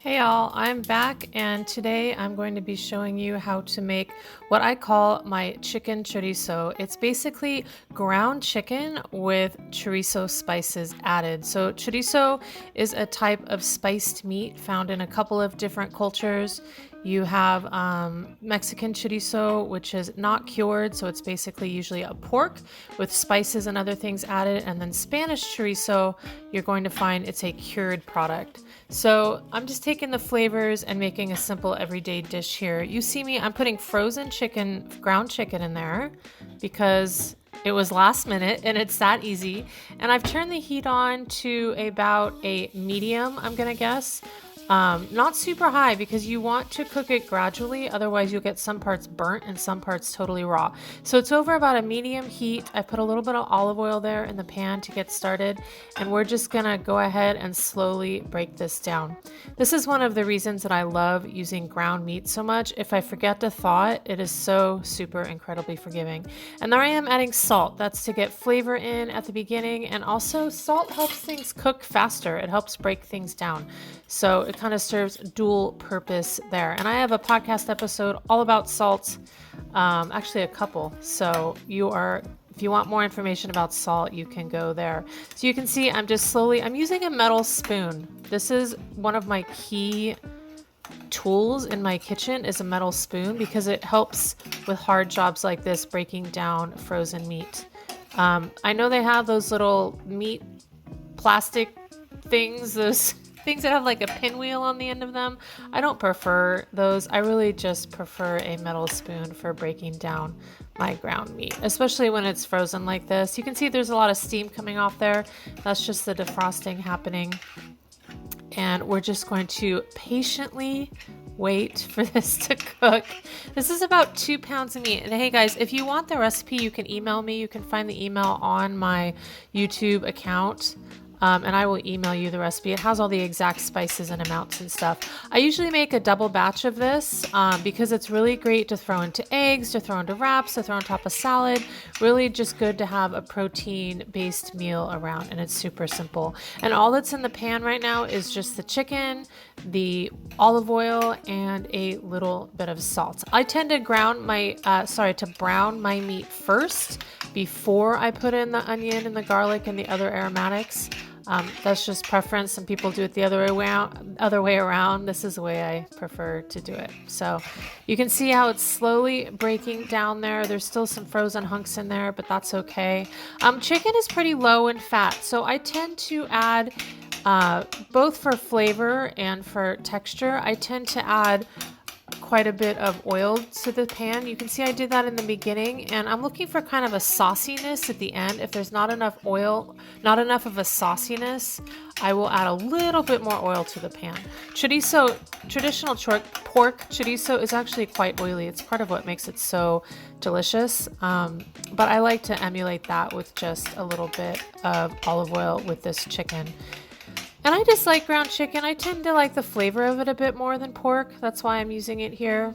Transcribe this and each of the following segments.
Hey y'all, I'm back and today I'm going to be showing you how to make what I call my chicken chorizo. It's basically ground chicken with chorizo spices added. So chorizo is a type of spiced meat found in a couple of different cultures. You have Mexican chorizo, which is not cured, so it's basically usually a pork with spices and other things added. And then Spanish chorizo, you're going to find it's a cured product. So I'm just taking the flavors and making a simple everyday dish here. You see me, I'm putting frozen chicken, ground chicken in there because it was last minute and it's that easy. And I've turned the heat on to about a medium, I'm gonna guess. Not super high because you want to cook it gradually, otherwise you'll get some parts burnt and some parts totally raw. So it's over about a medium heat. I put a little bit of olive oil there in the pan to get started, and we're just gonna go ahead and slowly break this down. This is one of the reasons that I love using ground meat so much. If I forget to thaw it, it is so super incredibly forgiving. And there I am adding salt. That's to get flavor in at the beginning, and also salt helps things cook faster. It helps break things down. So it kind of serves dual purpose there. And I have a podcast episode all about salt, actually a couple. So if you want more information about salt, you can go there. So you can see I'm using a metal spoon. This is one of my key tools in my kitchen is a metal spoon because it helps with hard jobs like this, breaking down frozen meat. I know they have those little meat plastic things, those things that have like a pinwheel on the end of them. I don't prefer those. I really just prefer a metal spoon for breaking down my ground meat, especially when it's frozen like this. You can see there's a lot of steam coming off there. That's just the defrosting happening. And we're just going to patiently wait for this to cook. This is about 2 pounds of meat. And hey guys, if you want the recipe, you can email me. You can find the email on my YouTube account. And I will email you the recipe. It has all the exact spices and amounts and stuff. I usually make a double batch of this because it's really great to throw into eggs, to throw into wraps, to throw on top of salad. Really just good to have a protein-based meal around, and it's super simple. And all that's in the pan right now is just the chicken, the olive oil, and a little bit of salt. I tend to brown my meat first before I put in the onion and the garlic and the other aromatics. That's just preference. Some people do it the other way around. This is the way I prefer to do it. So you can see how it's slowly breaking down there. There's still some frozen hunks in there, but that's okay. Chicken is pretty low in fat, so I tend to add, both for flavor and for texture, I tend to add quite a bit of oil to the pan. You can see I did that in the beginning, and I'm looking for kind of a sauciness at the end. If there's not enough oil, not enough of a sauciness, I will add a little bit more oil to the pan. Chorizo, traditional pork chorizo is actually quite oily. It's part of what makes it so delicious. But I like to emulate that with just a little bit of olive oil with this chicken. And I just like ground chicken. I tend to like the flavor of it a bit more than pork. That's why I'm using it here.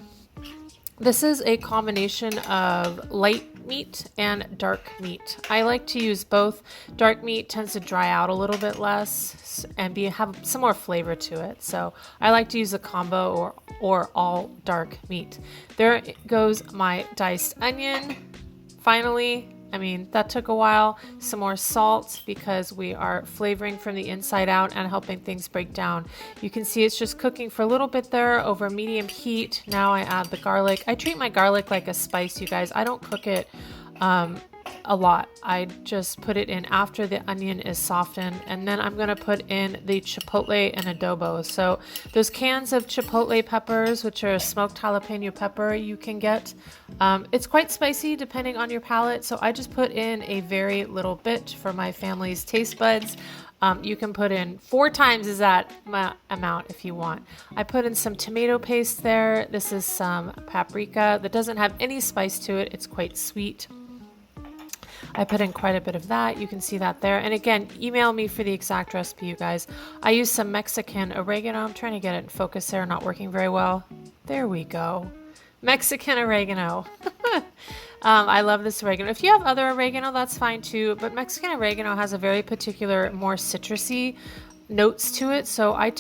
This is a combination of light meat and dark meat. I like to use both. Dark meat tends to dry out a little bit less and have some more flavor to it. So I like to use a combo or all dark meat. There goes my diced onion. Finally, that took a while. Some more salt because we are flavoring from the inside out and helping things break down. You can see it's just cooking for a little bit there over medium heat. Now I add the garlic. I treat my garlic like a spice, you guys. I don't cook it a lot. I just put it in after the onion is softened, and then I'm going to put in the chipotle and adobo. So those cans of chipotle peppers, which are a smoked jalapeno pepper you can get, it's quite spicy depending on your palate, so I just put in a very little bit for my family's taste buds. You can put in 4 times as that amount if you want. I put in some tomato paste there. This is some paprika that doesn't have any spice to it. It's quite sweet. I put in quite a bit of that. You can see that there. And again, email me for the exact recipe, you guys. I use some Mexican oregano. I'm trying to get it in focus there, not working very well. There we go. Mexican oregano. I love this oregano. If you have other oregano, that's fine too. But Mexican oregano has a very particular, more citrusy notes to it. So I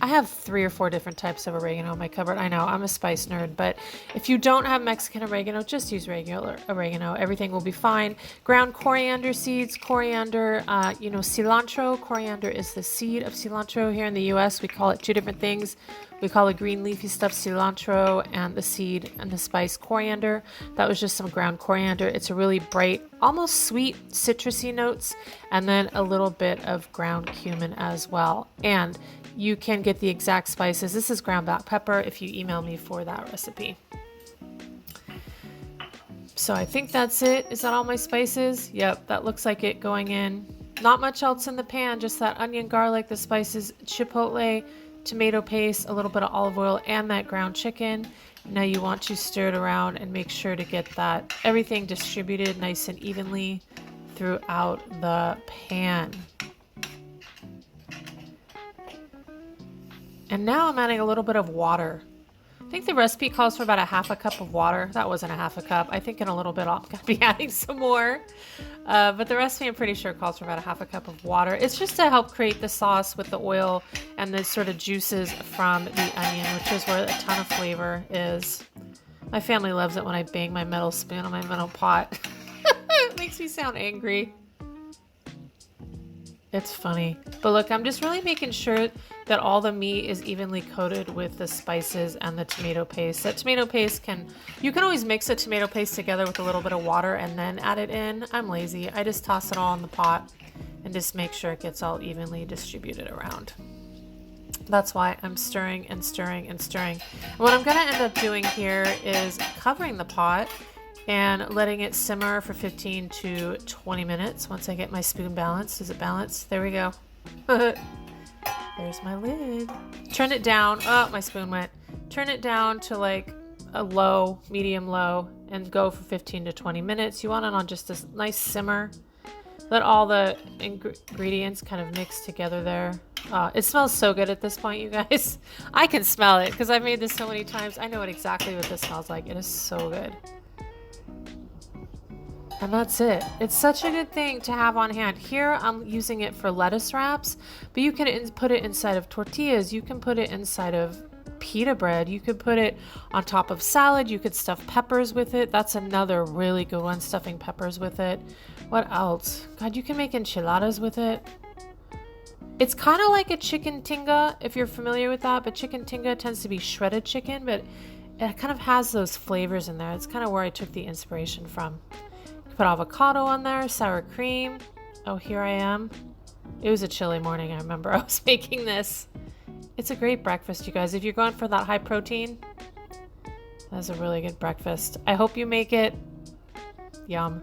have 3 or 4 different types of oregano in my cupboard. I know I'm a spice nerd, but if you don't have Mexican oregano, just use regular oregano. Everything will be fine. Ground coriander seeds, coriander, cilantro. Coriander is the seed of cilantro. Here in the US, we call it 2 different things. We call the green leafy stuff cilantro and the seed and the spice coriander. That was just some ground coriander. It's a really bright, almost sweet, citrusy notes, and then a little bit of ground cumin as well. And you can get the exact spices. This is ground black pepper if you email me for that recipe. So I think that's it. Is that all my spices? Yep, that looks like it going in. Not much else in the pan, just that onion, garlic, the spices, chipotle, tomato paste, a little bit of olive oil, and that ground chicken. Now you want to stir it around and make sure to get that everything distributed nice and evenly throughout the pan. And now I'm adding a little bit of water. I think the recipe calls for about a 1/2 cup of water. That wasn't a 1/2 cup. I think in a little bit I'm going to be adding some more. But the recipe I'm pretty sure calls for about a 1/2 cup of water. It's just to help create the sauce with the oil and the sort of juices from the onion, which is where a ton of flavor is. My family loves it when I bang my metal spoon on my metal pot. It makes me sound angry. It's funny. But look, I'm just really making sure that all the meat is evenly coated with the spices and the tomato paste. That tomato paste you can always mix the tomato paste together with a little bit of water and then add it in. I'm lazy. I just toss it all in the pot and just make sure it gets all evenly distributed around. That's why I'm stirring and stirring and stirring. And what I'm gonna end up doing here is covering the pot and letting it simmer for 15 to 20 minutes once I get my spoon balanced. Is it balanced? There we go. There's my lid. Turn it down. Oh, my spoon went. Turn it down to like a low, medium low, and go for 15 to 20 minutes. You want it on just a nice simmer. Let all the ingredients kind of mix together there. It smells so good at this point, you guys. I can smell it because I've made this so many times. I know exactly what this smells like. It is so good. And that's it. It's such a good thing to have on hand. Here I'm using it for lettuce wraps, but you can put it inside of tortillas. You can put it inside of pita bread. You could put it on top of salad. You could stuff peppers with it. That's another really good one, stuffing peppers with it. What else? God, you can make enchiladas with it. It's kind of like a chicken tinga, if you're familiar with that, but chicken tinga tends to be shredded chicken, but it kind of has those flavors in there. It's kind of where I took the inspiration from. Put avocado on there, sour cream. Oh, here I am. It was a chilly morning. I remember I was making this. It's a great breakfast, you guys. If you're going for that high protein, that's a really good breakfast. I hope you make it. Yum.